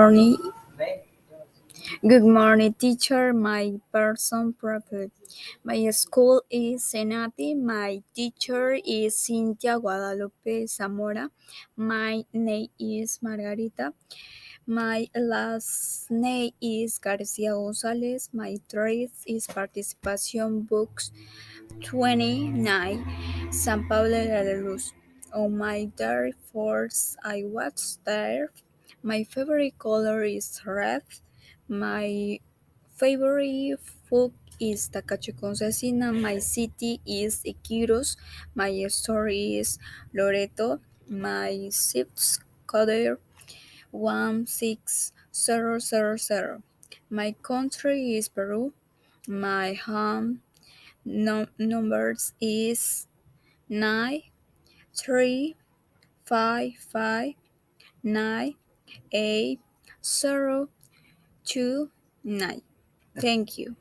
morning. Good morning, teacher. My person profile. My school is Senati. My teacher is Cynthia Guadalupe Zamora. My name is Margarita. My last name is Garcia Gonzalez. My trace is Participation Books 29, San Pablo de la Luz. On my very first I was there. My favorite color is red. My favorite food is tacacho con cecina. My city is Iquiros. My story is Loreto. My zip code 16000. My country is Peru. My home numbers is 935598029. Thank you.